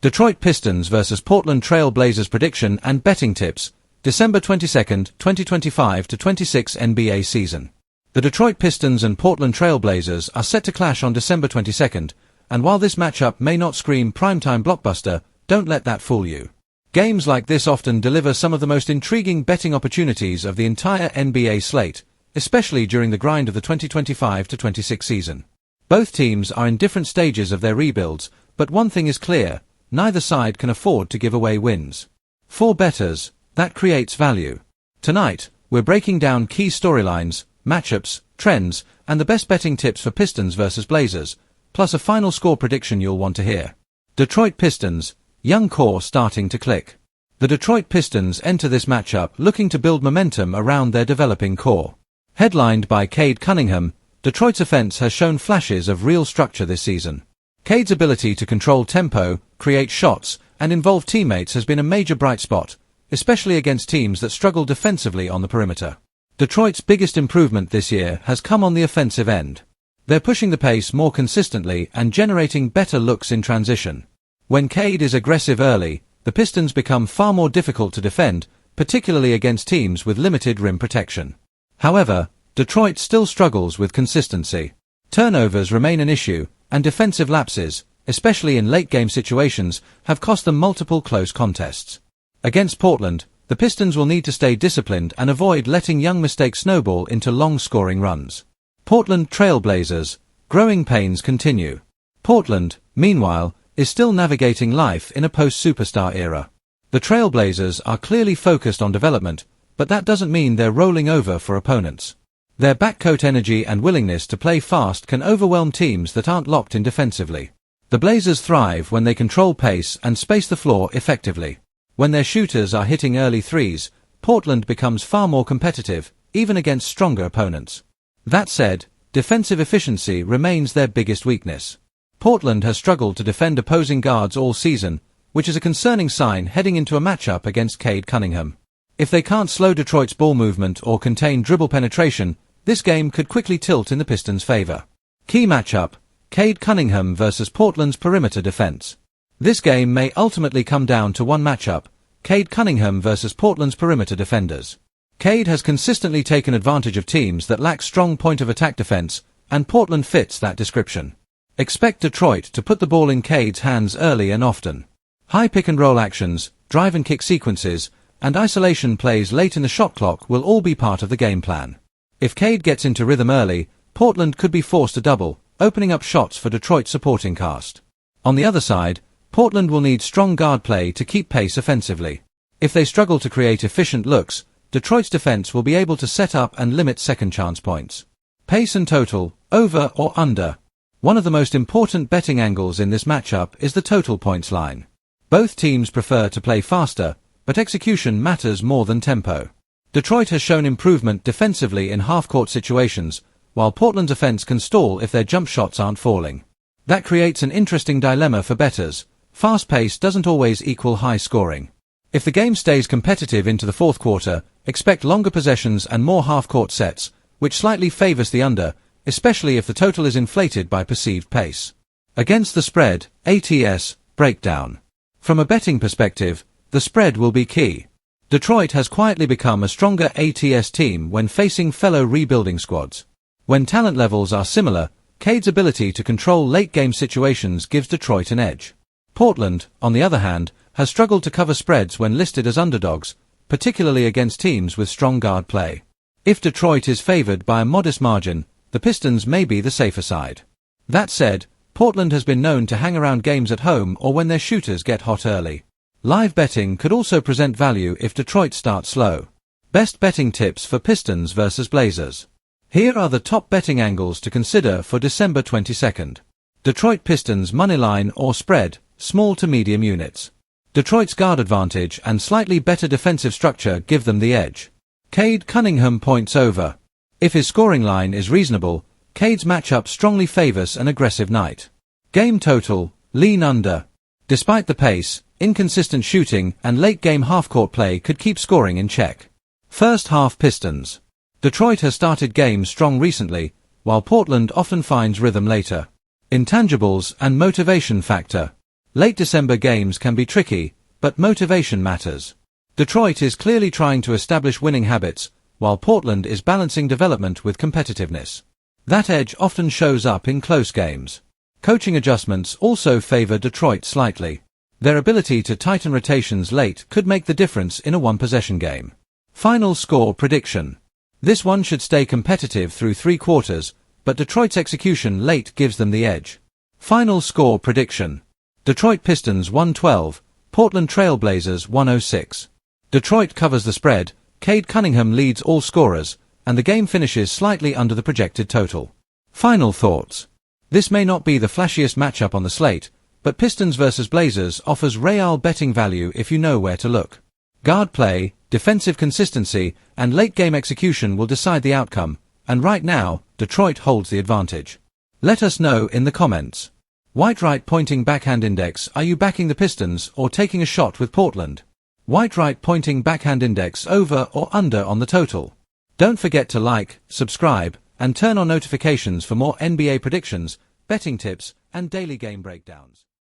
Detroit Pistons vs Portland Trail Blazers prediction and betting tips, December 22, 2025 to 26 NBA season. The Detroit Pistons and Portland Trail Blazers are set to clash on December 22, and while this matchup may not scream primetime blockbuster, don't let that fool you. Games like this often deliver some of the most intriguing betting opportunities of the entire NBA slate, especially during the grind of the 2025-26 season. Both teams are in different stages of their rebuilds, but one thing is clear: neither side can afford to give away wins. For bettors, that creates value. Tonight, we're breaking down key storylines, matchups, trends, and the best betting tips for Pistons vs Blazers, plus a final score prediction you'll want to hear. Detroit Pistons, young core starting to click. The Detroit Pistons enter this matchup looking to build momentum around their developing core. Headlined by Cade Cunningham, Detroit's offense has shown flashes of real structure this season. Cade's ability to control tempo, create shots, and involve teammates has been a major bright spot, especially against teams that struggle defensively on the perimeter. Detroit's biggest improvement this year has come on the offensive end. They're pushing the pace more consistently and generating better looks in transition. When Cade is aggressive early, the Pistons become far more difficult to defend, particularly against teams with limited rim protection. However, Detroit still struggles with consistency. Turnovers remain an issue, and defensive lapses, especially in late-game situations, have cost them multiple close contests. Against Portland, the Pistons will need to stay disciplined and avoid letting young mistakes snowball into long-scoring runs. Portland Trail Blazers, growing pains continue. Portland, meanwhile, is still navigating life in a post-superstar era. The Trail Blazers are clearly focused on development, but that doesn't mean they're rolling over for opponents. Their backcourt energy and willingness to play fast can overwhelm teams that aren't locked in defensively. The Blazers thrive when they control pace and space the floor effectively. When their shooters are hitting early threes, Portland becomes far more competitive, even against stronger opponents. That said, defensive efficiency remains their biggest weakness. Portland has struggled to defend opposing guards all season, which is a concerning sign heading into a matchup against Cade Cunningham. If they can't slow Detroit's ball movement or contain dribble penetration, this game could quickly tilt in the Pistons' favor. Key matchup: Cade Cunningham vs Portland's perimeter defense. This game may ultimately come down to one matchup: Cade Cunningham vs Portland's perimeter defenders. Cade has consistently taken advantage of teams that lack strong point-of-attack defense, and Portland fits that description. Expect Detroit to put the ball in Cade's hands early and often. High pick-and-roll actions, drive-and-kick sequences, and isolation plays late in the shot clock will all be part of the game plan. If Cade gets into rhythm early, Portland could be forced to double, opening up shots for Detroit's supporting cast. On the other side, Portland will need strong guard play to keep pace offensively. If they struggle to create efficient looks, Detroit's defense will be able to set up and limit second-chance points. Pace and total, over or under. One of the most important betting angles in this matchup is the total points line. Both teams prefer to play faster, but execution matters more than tempo. Detroit has shown improvement defensively in half-court situations, while Portland's offense can stall if their jump shots aren't falling. That creates an interesting dilemma for bettors. Fast pace doesn't always equal high scoring. If the game stays competitive into the fourth quarter, expect longer possessions and more half-court sets, which slightly favors the under, especially if the total is inflated by perceived pace. Against the spread, ATS, breakdown. From a betting perspective, the spread will be key. Detroit has quietly become a stronger ATS team when facing fellow rebuilding squads. When talent levels are similar, Cade's ability to control late-game situations gives Detroit an edge. Portland, on the other hand, has struggled to cover spreads when listed as underdogs, particularly against teams with strong guard play. If Detroit is favored by a modest margin, the Pistons may be the safer side. That said, Portland has been known to hang around games at home or when their shooters get hot early. Live betting could also present value if Detroit starts slow. Best betting tips for Pistons vs Blazers. Here are the top betting angles to consider for December 22nd. Detroit Pistons moneyline or spread, small to medium units. Detroit's guard advantage and slightly better defensive structure give them the edge. Cade Cunningham points over. If his scoring line is reasonable, Cade's matchup strongly favors an aggressive night. Game total, lean under. Despite the pace, inconsistent shooting and late-game half-court play could keep scoring in check. First half Pistons. Detroit has started games strong recently, while Portland often finds rhythm later. Intangibles and motivation factor. Late December games can be tricky, but motivation matters. Detroit is clearly trying to establish winning habits, while Portland is balancing development with competitiveness. That edge often shows up in close games. Coaching adjustments also favor Detroit slightly. Their ability to tighten rotations late could make the difference in a one-possession game. Final score prediction. This one should stay competitive through 3 quarters, but Detroit's execution late gives them the edge. Final score prediction. Detroit Pistons 112, Portland Trail Blazers 106. Detroit covers the spread, Cade Cunningham leads all scorers, and the game finishes slightly under the projected total. Final thoughts. This may not be the flashiest matchup on the slate, but Pistons vs Blazers offers real betting value if you know where to look. Guard play, defensive consistency, and late-game execution will decide the outcome, and right now, Detroit holds the advantage. Let us know in the comments. White right pointing backhand index, are you backing the Pistons or taking a shot with Portland? White right pointing backhand index, over or under on the total? Don't forget to like, subscribe, and turn on notifications for more NBA predictions, betting tips, and daily game breakdowns.